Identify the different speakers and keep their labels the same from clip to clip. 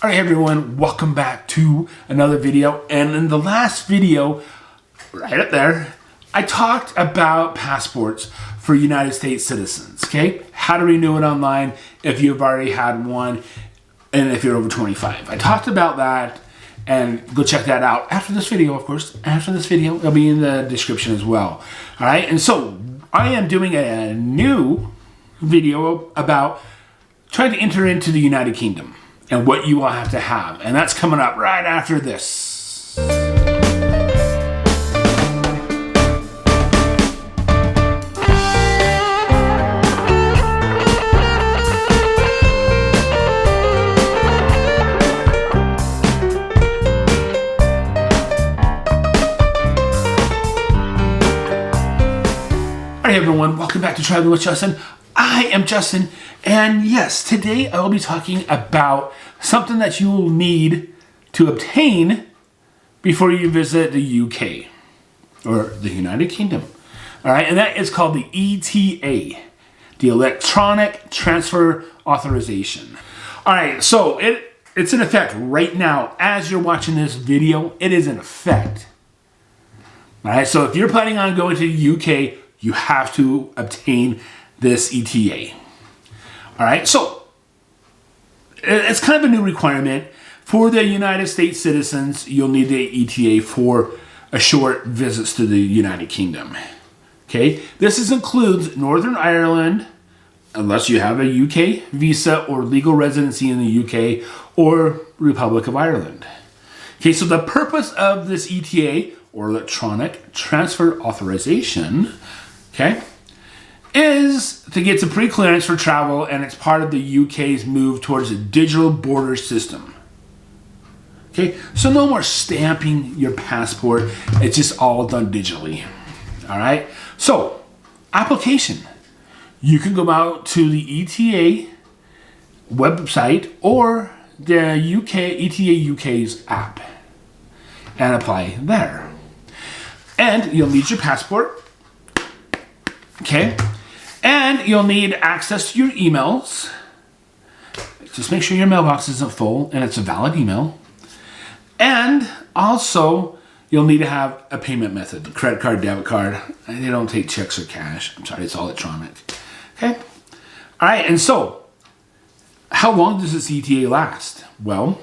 Speaker 1: All right, everyone, welcome back to another video. And in the last video, right up there, I talked about passports for United States citizens, okay? How to renew it online if you've already had one and if you're over 25. I talked about that, and go check that out after this video, of course. After this video, it'll be in the description as well. All right, and so I am doing a new video about trying to enter into the United Kingdom and what you will have to have. And that's coming up right after this. All right, everyone, welcome back to Travel with Justin. I am Justin, and yes, today I will be talking about something that you will need to obtain before you visit the UK, or the United Kingdom. All right, and that is called the ETA, the Electronic Transfer Authorization. All right, so it's in effect right now as you're watching this video. It is in effect. All right, so if you're planning on going to the UK, you have to obtain this ETA. All right, so it's kind of a new requirement for the United States citizens. You'll need the ETA for a short visits to the United Kingdom. Okay, this includes Northern Ireland, unless you have a UK visa or legal residency in the UK, or Republic of Ireland. Okay, so the purpose of this ETA, or Electronic Transfer Authorization, okay, is to get some pre-clearance for travel, and it's part of the UK's move towards a digital border system. Okay, so no more stamping your passport. It's just all done digitally. All right, so application. You can go out to the ETA website or the ETA UK's app and apply there. And you'll need your passport. Okay, and you'll need access to your emails. Just make sure your mailbox isn't full and it's a valid email. And also, you'll need to have a payment method, credit card, debit card. They don't take checks or cash. I'm sorry, it's all electronic. Okay, all right, and so, how long does this ETA last? Well,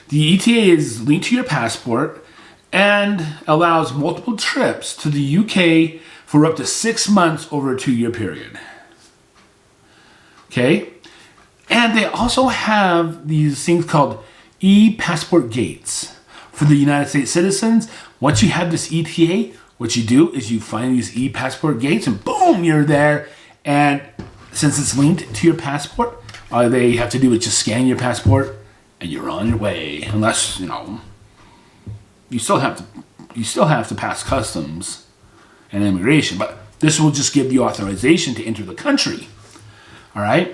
Speaker 1: the ETA is linked to your passport and allows multiple trips to the UK for up to 6 months over a 2-year period. Okay? And they also have these things called e-passport gates for the United States citizens. Once you have this ETA, what you do is you find these e-passport gates and boom, you're there. And since it's linked to your passport, all they have to do is just scan your passport and you're on your way. Unless, you still have to pass customs and immigration, but this will just give you authorization to enter the country. All right?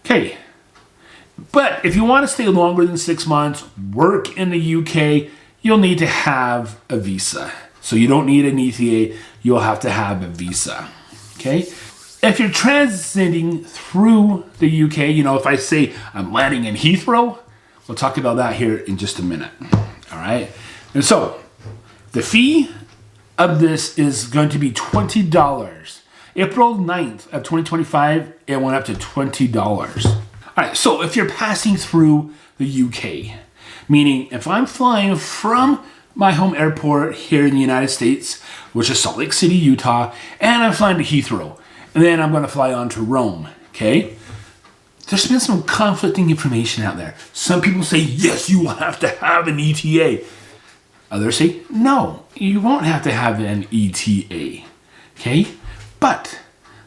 Speaker 1: Okay. But if you want to stay longer than 6 months, work in the UK, you'll need to have a visa. So you don't need an ETA, you'll have to have a visa. Okay? If you're transiting through the UK, if I say I'm landing in Heathrow, we'll talk about that here in just a minute. All right? And so, the fee of this is going to be $20. April 9th of 2025, it went up to $20. All right, so if you're passing through the UK, meaning if I'm flying from my home airport here in the United States, which is Salt Lake City, Utah, and I'm flying to Heathrow, and then I'm going to fly on to Rome, okay? There's been some conflicting information out there. Some people say, yes, you will have to have an ETA. Others say, no, you won't have to have an ETA, okay? But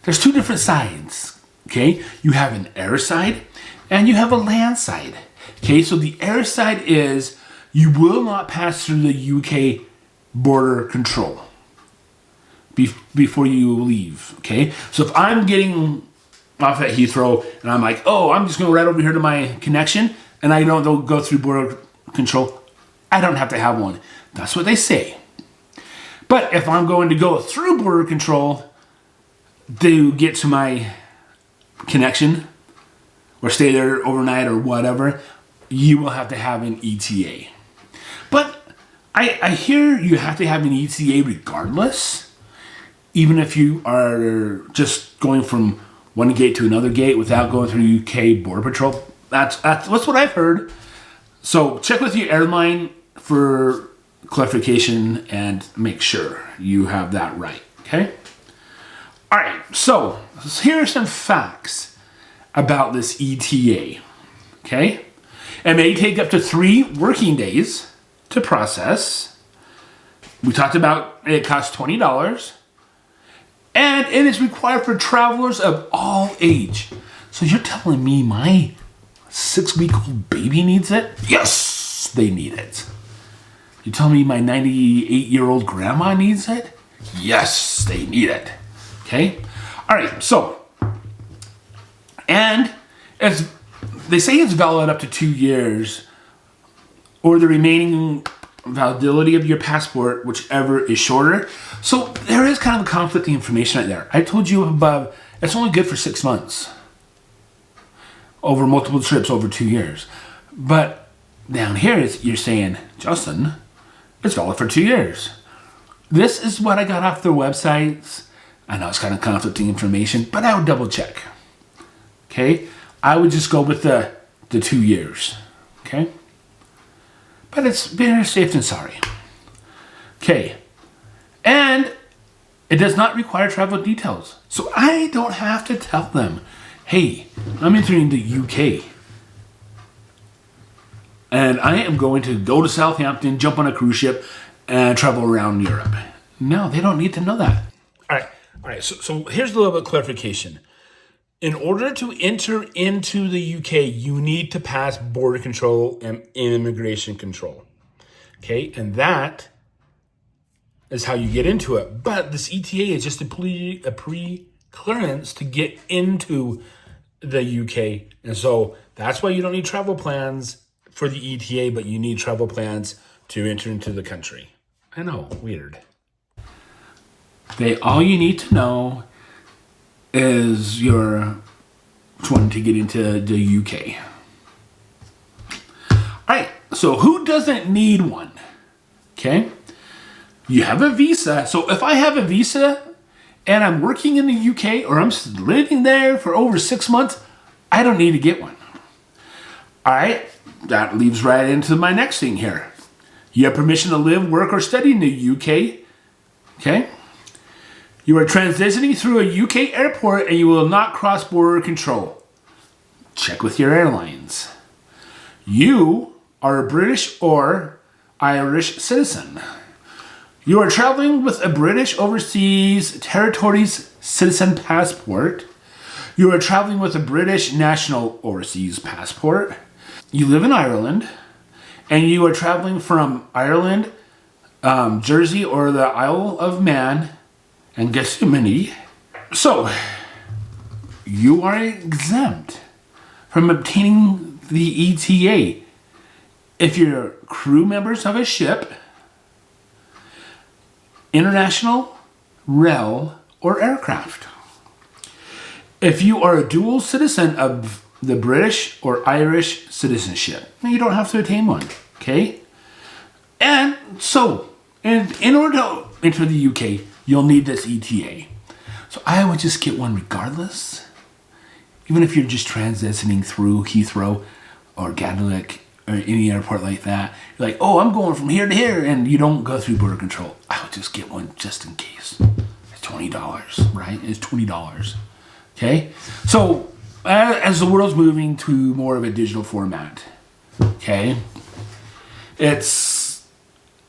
Speaker 1: there's two different sides, okay? You have an air side and you have a land side, okay? So the air side is you will not pass through the UK border control before you leave, okay? So if I'm getting off at Heathrow and I'm like, oh, I'm just going right over here to my connection and I don't go through border control, I don't have to have one. That's what they say. But if I'm going to go through border control to get to my connection or stay there overnight or whatever, you will have to have an ETA. But I hear you have to have an ETA regardless, even if you are just going from one gate to another gate without going through UK Border Patrol. That's what I've heard. So check with your airline for clarification and make sure you have that right, okay? All right, so here are some facts about this ETA, okay? It may take up to 3 working days to process. We talked about it costs $20. And it is required for travelers of all age. So you're telling me my 6-week-old baby needs it? Yes, they need it. You telling me my 98-year-old grandma needs it? Yes, they need it. Okay? All right, so, and as they say it's valid up to 2 years, or the remaining validity of your passport, whichever is shorter. So there is kind of a conflicting information right there. I told you above, it's only good for 6 months over multiple trips over 2 years. But down here, you're saying, Justin, it's valid for 2 years. This is what I got off their websites. I know it's kind of conflicting information, but I would double check. Okay? I would just go with the 2 years. Okay? But it's better safe than sorry. Okay. And it does not require travel details. So I don't have to tell them, hey, I'm entering the UK. And I am going to go to Southampton, jump on a cruise ship, and travel around Europe. No, they don't need to know that. All right. So here's a little bit of clarification. In order to enter into the UK, you need to pass border control and immigration control. Okay, and that is how you get into it. But this ETA is just a pre-clearance to get into the UK. And so that's why you don't need travel plans for the ETA, but you need travel plans to enter into the country. I know, weird. All you need to know is you're wanting to get into the UK. All right, so who doesn't need one? Okay, you have a visa. So if I have a visa and I'm working in the UK or I'm living there for over 6 months, I don't need to get one. All right, that leads right into my next thing here. You have permission to live, work, or study in the UK. Okay. You are transitioning through a UK airport and you will not cross border control. Check with your airlines. You are a British or Irish citizen. You are traveling with a British Overseas Territories citizen passport. You are traveling with a British National Overseas passport. You live in Ireland and you are traveling from Ireland, Jersey, or the Isle of Man, and Gethsemane. So, you are exempt from obtaining the ETA if you're crew members of a ship, international, rail, or aircraft. If you are a dual citizen of the British or Irish citizenship, you don't have to obtain one, okay? And so, in order to enter the UK, you'll need this ETA. So I would just get one regardless. Even if you're just transitioning through Heathrow or Gatwick or any airport like that. You're like, oh, I'm going from here to here, and you don't go through border control. I would just get one just in case. It's $20, right? It's $20. Okay? So as the world's moving to more of a digital format, okay, it's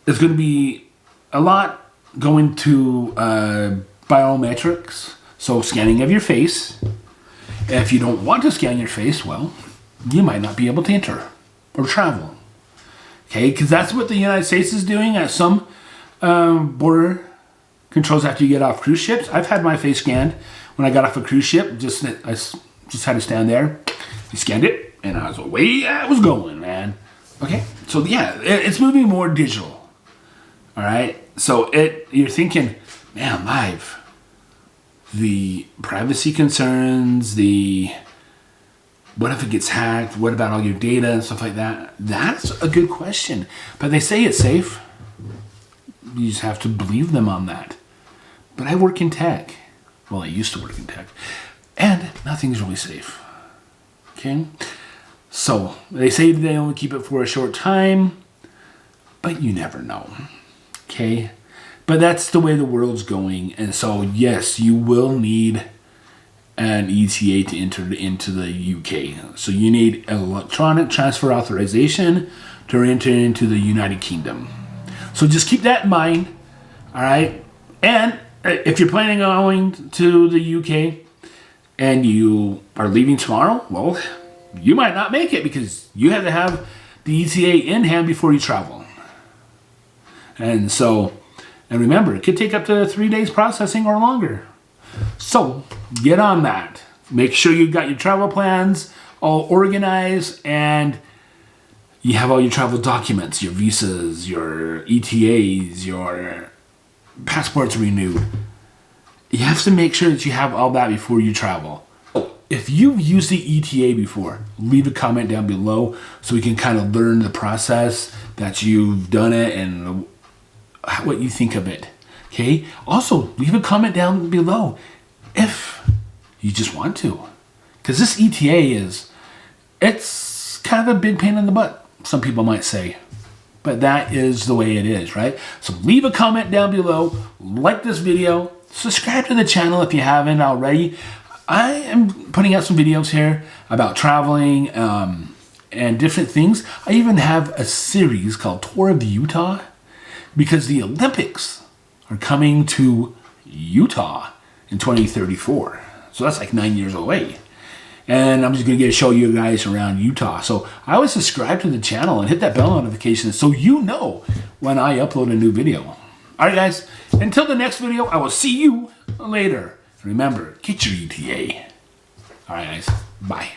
Speaker 1: going to be a lot going to biometrics, so scanning of your face. If you don't want to scan your face, well, you might not be able to enter or travel. Okay, because that's what the United States is doing at some border controls after you get off cruise ships. I've had my face scanned when I got off a cruise ship. I just had to stand there. He scanned it, and I was away I was going, man. Okay, so yeah, it's moving more digital. All right, so you're thinking, man, live. The privacy concerns, the what if it gets hacked? What about all your data and stuff like that? That's a good question. But they say it's safe. You just have to believe them on that. But I work in tech. Well, I used to work in tech. And nothing's really safe. Okay? So, they say they only keep it for a short time. But you never know. Okay? But that's the way the world's going. And so, yes, you will need an ETA to enter into the UK. So you need electronic transfer authorization to enter into the United Kingdom. So just keep that in mind. All right? And if you're planning on going to the UK and you are leaving tomorrow, well, you might not make it because you have to have the ETA in hand before you travel. And so, and remember, it could take up to 3 days processing or longer. So, get on that. Make sure you got your travel plans all organized and you have all your travel documents, your visas, your ETAs, your passports renewed. You have to make sure that you have all that before you travel. If you've used the ETA before, leave a comment down below so we can kind of learn the process that you've done it and what you think of it. Okay? Also, leave a comment down below if you just want to. Because this ETA it's kind of a big pain in the butt, some people might say. But that is the way it is, right? So leave a comment down below, like this video, subscribe to the channel if you haven't already. I am putting out some videos here about traveling and different things. I even have a series called Tour of Utah because the Olympics are coming to Utah in 2034. So that's like 9 years away. And I'm just going to show you guys around Utah. So I always subscribe to the channel and hit that bell notification so you know when I upload a new video. All right, guys. Until the next video, I will see you later. Remember, get your ETA. All right, guys. Bye.